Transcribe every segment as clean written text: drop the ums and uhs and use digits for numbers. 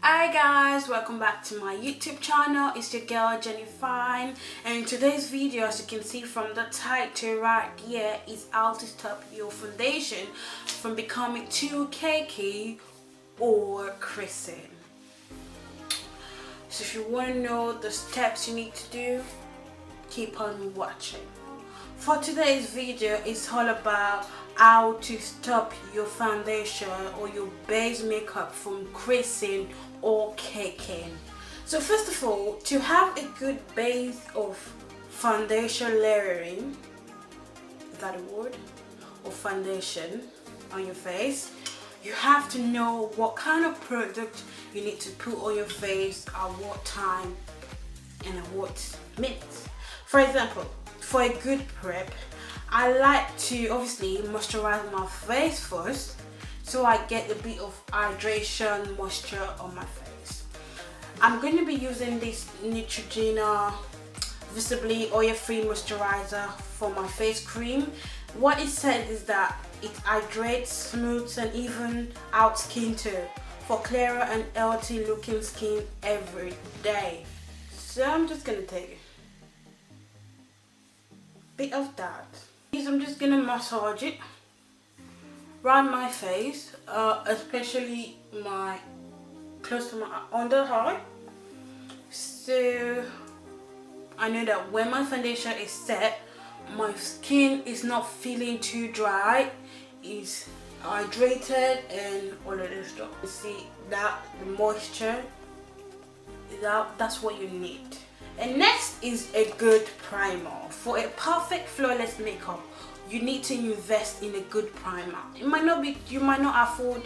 Hi guys, welcome back to my YouTube channel. It's your girl Jenny Fine, and in today's video, as you can see from the title right here, is how to stop your foundation from becoming too cakey or creasing. So if you want to know the steps you need to do, keep on watching. For today's video, it's all about how to stop your foundation or your base makeup from creasing or caking. So first of all, to have a good base of foundation layering, is that a word? Or foundation on your face, you have to know what kind of product you need to put on your face at what time and at what minutes. For example, for a good prep, I like to obviously moisturize my face first, so I get a bit of hydration moisture on my face. I'm going to be using this Neutrogena visibly oil-free moisturizer for my face cream. What it said is that it hydrates, smooths and even out skin tone for clearer and healthy looking skin every day. So I'm just going to take a bit of that. I'm just going to massage it around my face, especially close to my under eye. So I know that when my foundation is set, my skin is not feeling too dry, it's hydrated and all of this stuff. You see that the moisture is out, that's what you need. And next is a good primer. For a perfect flawless makeup, you need to invest in a good primer. You might not afford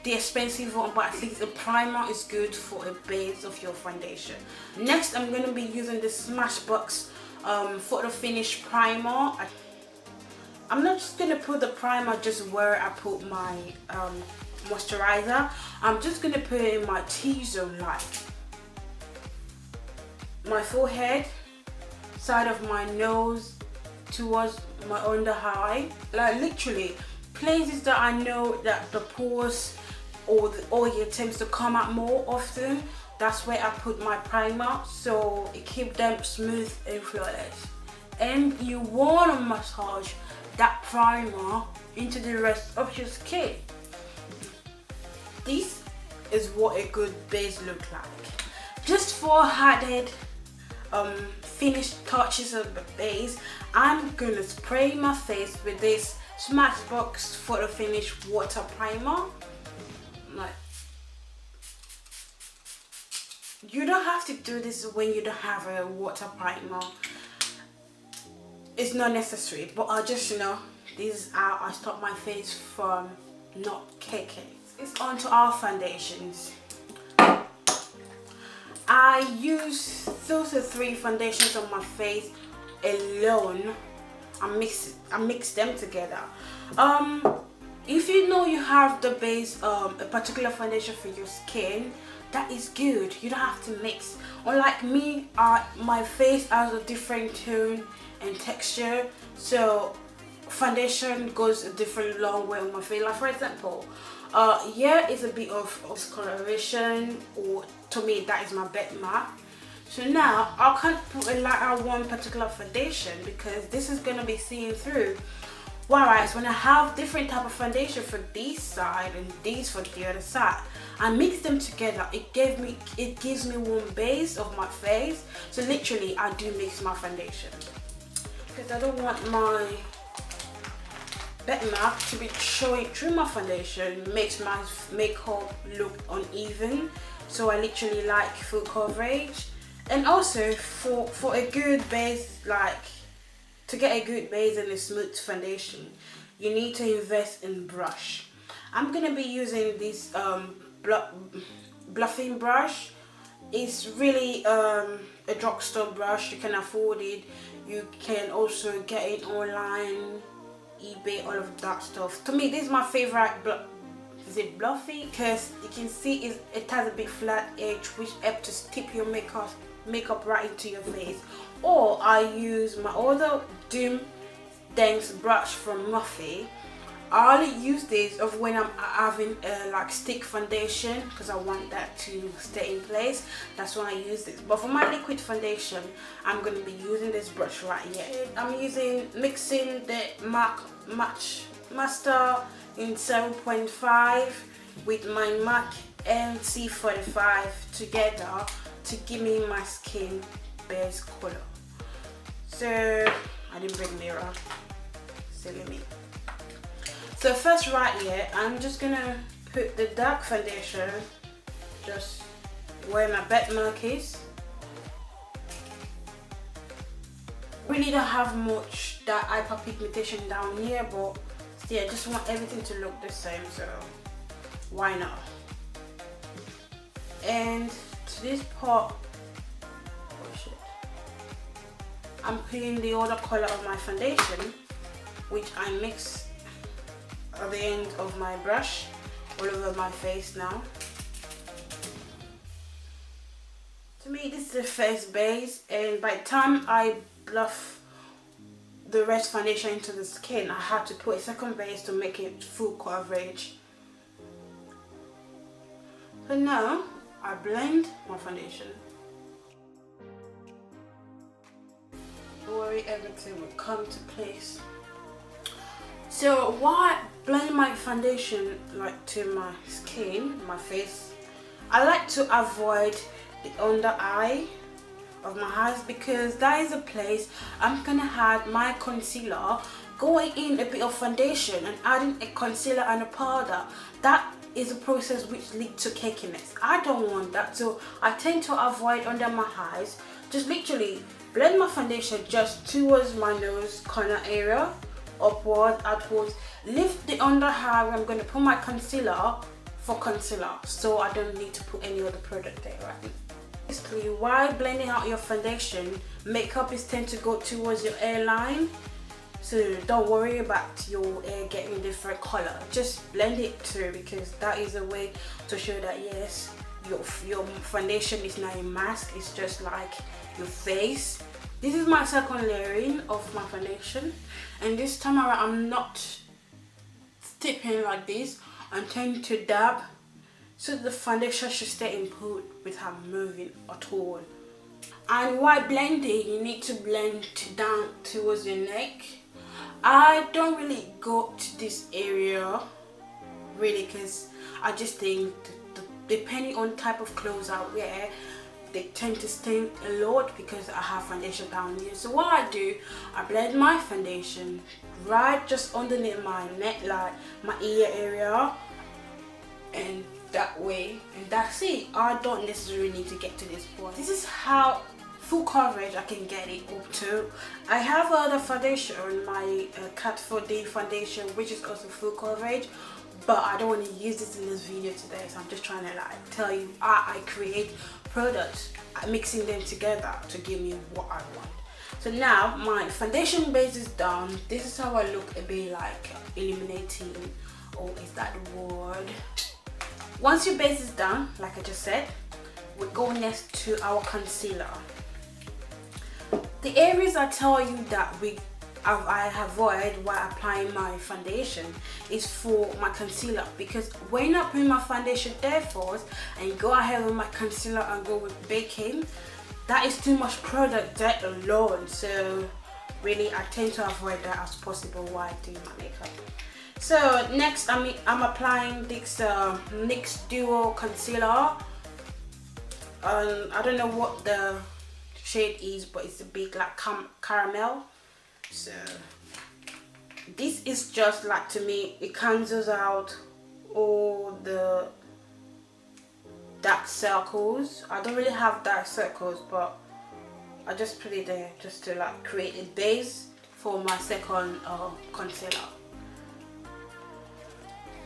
the expensive one, but at least a primer is good for a base of your foundation. Next, I'm going to be using the Smashbox photo finish primer. I'm not just going to put the primer just where I put my moisturizer. I'm just going to put it in my T-zone, like my forehead, side of my nose, towards my under eye, like literally places that I know that the pores or the oil tends to come out more often. That's where I put my primer, so it keeps them smooth and flawless. And you want to massage that primer into the rest of your skin. This is what a good base looks like. Just for added finished touches of the base, I'm gonna spray my face with this Smashbox photo finish water primer. Like, you don't have to do this when you don't have a water primer. It's not necessary, but I just, this is how I stop my face from not caking. It's on to our foundations. I use 2 to 3 foundations on my face alone. I mix them together. If you know you have the base a particular foundation for your skin, that is good. You don't have to mix. Unlike me, my face has a different tone and texture, so foundation goes a different long way on my face. Like for example, here is a bit of discoloration, or to me that is my benchmark. So now I can't put a light on one particular foundation because this is gonna be seen through. Whereas when I have different type of foundation for this side and this for the other side, I mix them together. It gives me one base of my face. So literally I do mix my foundation because I don't want my benchmark to be showing through my foundation. Makes my makeup look uneven. So I literally like full coverage. And also for a good base, like to get a good base and a smooth foundation, you need to invest in brush. I'm gonna be using this bluffing brush. It's really a drugstore brush. You can afford it. You can also get it online, eBay, all of that stuff. To me, this is my favorite. Is it bluffy? Because you can see it has a big flat edge, which helps to stick your makeup right into your face. Or I use my other Doom Dense brush from Muffy. I only use this of when I'm having like stick foundation, because I want that to stay in place. That's when I use this. But for my liquid foundation, I'm going to be using this brush right here. I'm mixing the MAC Master in 7.5 with my MAC NC45 together to give me my skin base color. So I didn't bring mirror, silly me. So first right here, I'm just gonna put the dark foundation just where my bed mark is. Really don't have much that hyperpigmentation down here, but still I just want everything to look the same, so why not? And to this part, oh shit, I'm putting the other color of my foundation, which I mix at the end of my brush all over my face now. To me, this is the first base, and by the time I bluff the rest foundation into the skin, I had to put a second base to make it full coverage. So now I blend my foundation. Don't worry, everything will come to place. So while I blend my foundation like to my skin, my face, I like to avoid the under eye of my eyes, because that is a place I'm gonna add my concealer, going in a bit of foundation and adding a concealer and a powder. That is a process which leads to cakiness. I don't want that, so I tend to avoid under my eyes. Just literally blend my foundation just towards my nose corner area, upward, outwards. Lift the under eye where I'm going to put my concealer for concealer, so I don't need to put any other product there, right? Basically, while blending out your foundation, makeup is tend to go towards your hairline, so don't worry about your hair getting a different color. Just blend it through, because that is a way to show that yes, your foundation is not a mask, it's just like your face. This is my second layering of my foundation, and this time around I'm not tipping like this. I'm trying to dab so the foundation should stay in put without moving at all. And while blending, you need to blend down towards your neck. I don't really go to this area really, because I just think depending on type of clothes I wear, they tend to stain a lot because I have foundation down here. So what I do, I blend my foundation right just underneath my neckline, my ear area, and that way, and that's it. I don't necessarily need to get to this point. This is how full coverage I can get it up to. I have other foundation, my Cat 4D foundation, which is also full coverage, but I don't want to use this in this video today, so I'm just trying to like tell you how I create products, mixing them together to give me what I want. So now my foundation base is done. This is how I look, a bit like illuminating, or is that the word? Once your base is done, like I just said, we go next to our concealer. The areas I tell you that I avoid while applying my foundation is for my concealer, because when I put my foundation there first and go ahead with my concealer and go with baking, that is too much product there alone. So really I tend to avoid that as possible while doing my makeup. So next I'm applying this NYX Duo concealer. I don't know what the shade is, but it's a bit like caramel. So this is just like, to me, it cancels out all the dark circles. I don't really have dark circles, but I just put it there just to like create a base for my second concealer.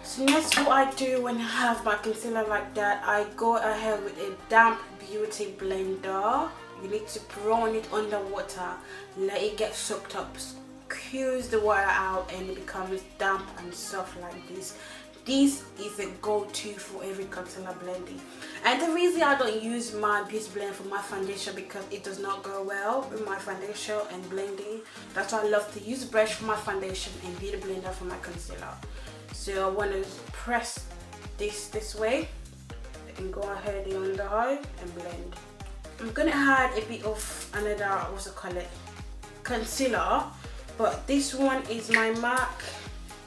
So next, what I do when I have my concealer like that, I go ahead with a damp beauty blender. You need to run it under water, let it get soaked up, squeeze the water out, and it becomes damp and soft like this. This is a go-to for every concealer blending. And the reason I don't use my beauty blender for my foundation, because it does not go well with my foundation and blending. That's why I love to use brush for my foundation and beauty blender for my concealer. So I want to press this way and go ahead in under eye and blend. I'm gonna add a bit of another, what's it called, concealer, but this one is my MAC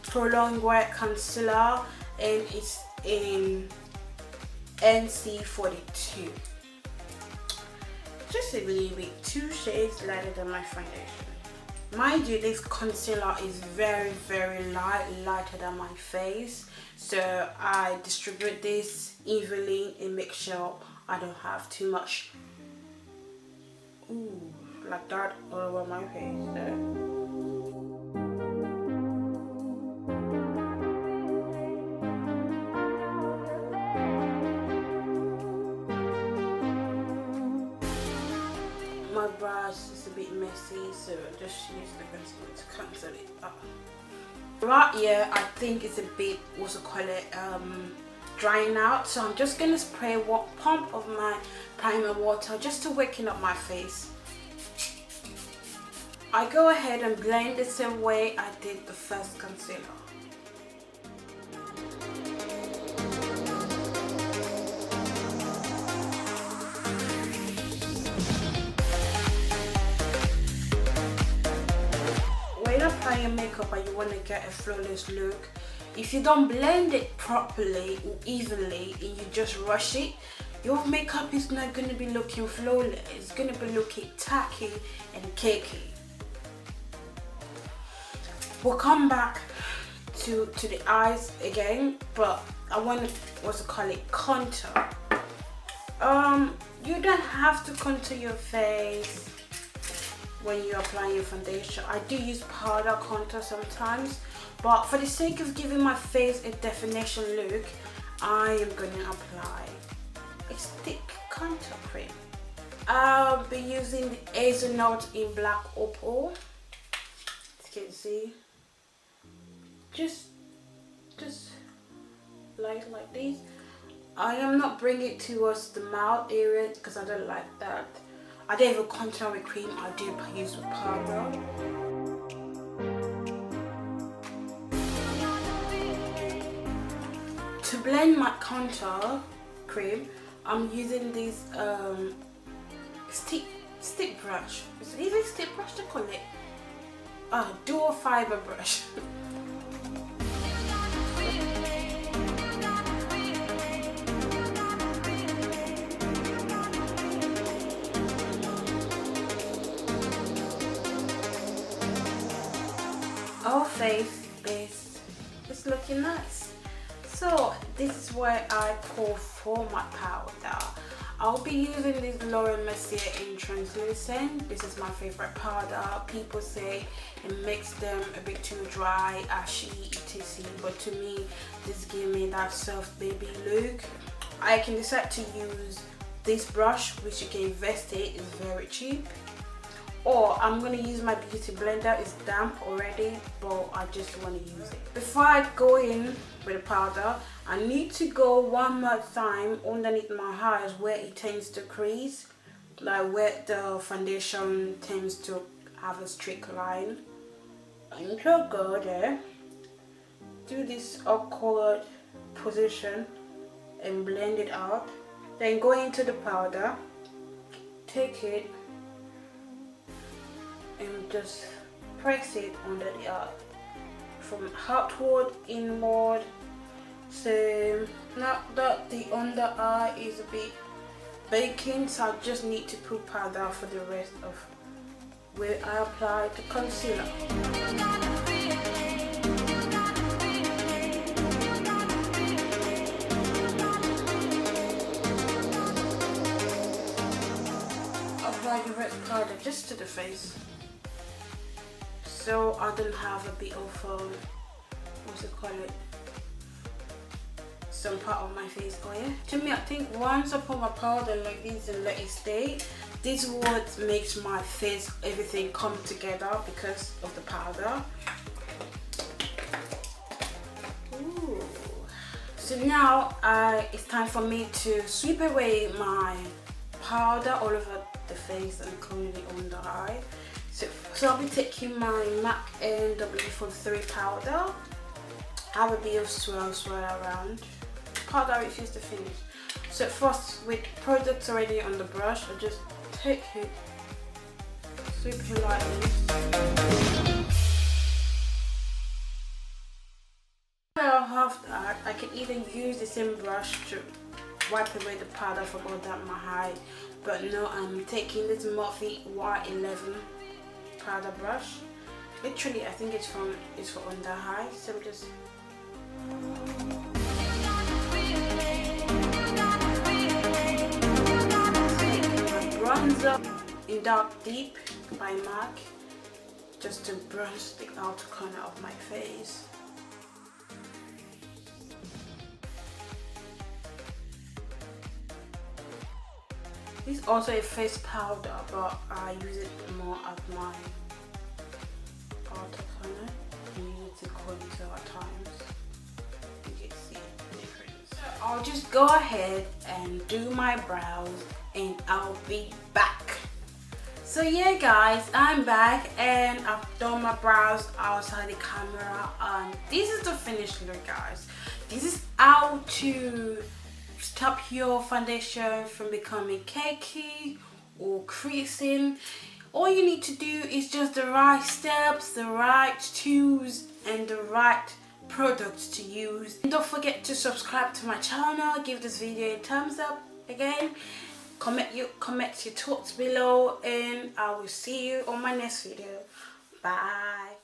Prolonged White Concealer and it's in NC42. Just a little bit, 2 shades lighter than my foundation. Mind you, this concealer is very light, lighter than my face, so I distribute this evenly and make sure I don't have too much like that all over my face. My brush is a bit messy, so just use the concealer to cancel it up. Right here, I think it's a bit, what's it called, drying out, so I'm just gonna spray one pump of my primer water just to waken up my face. I go ahead and blend the same way I did the first concealer. When you apply your makeup and you want to get a flawless look, if you don't blend it properly or evenly and you just rush it, your makeup is not going to be looking flawless. It's going to be looking tacky and cakey. We'll come back to the eyes again, but I want to, what's it called, contour. You don't have to contour your face when you apply your foundation. I do use powder contour sometimes, but for the sake of giving my face a definition look, I am going to apply a stick contour cream. I'll be using the Hazelnut in Black Opal. As you can see, just light like this. I am not bringing it towards the mouth area because I don't like that. I don't even contour with cream, I do use with powder. To blend my contour cream, I'm using this stick brush. Is it even stick brush to call it? Dual fiber brush. Our face is looking nice. So this is where I pour for my powder. I'll be using this Laura Mercier in translucent. This is my favorite powder. People say it makes them a bit too dry, ashy, etc. But to me, this gives me that soft baby look. I can decide to use this brush, which you can invest in, it's very cheap. Or I'm going to use my beauty blender. It's damp already, but I just want to use it. Before I go in with the powder, I need to go one more time underneath my eyes where it tends to crease, like where the foundation tends to have a straight line. And you go there, do this off-colored position and blend it out. Then go into the powder, take it and just press it under the eye from outward inward. So now that the under eye is a bit baking, so I just need to put powder for the rest of where I apply the concealer. Apply the red powder just to the face, so I don't have a bit of what's it called, some part of my face oil. To me, I think once I put my powder like this and let it stay, this is what makes my face, everything come together because of the powder. Ooh. So now it's time for me to sweep away my powder all over the face, including on the eye. So I'll be taking my MAC NW43 powder have a bit of swirl around. Part I refuse to finish. So first, with products already on the brush, I just take it, sweep it lightly. Now I have that, I can either use the same brush to wipe away the powder if I got that in my eye, but no, I'm taking this Morphe Y11 powder brush. Literally, I think it's for under eye, so I'm just bronzer in Dark Deep by MAC, just to bronze the outer corner of my face. This is also a face powder, but I use it more at my outer corner. I use it to contour at times. You can see the difference. So I'll just go ahead and do my brows and I'll be back. So yeah guys, I'm back and I've done my brows outside the camera, and this is the finished look guys. This is how to stop your foundation from becoming cakey or creasing. All you need to do is just the right steps, the right tools and the right products to use. And don't forget to subscribe to my channel, give this video a thumbs up again, comment your thoughts below, and I will see you on my next video. Bye.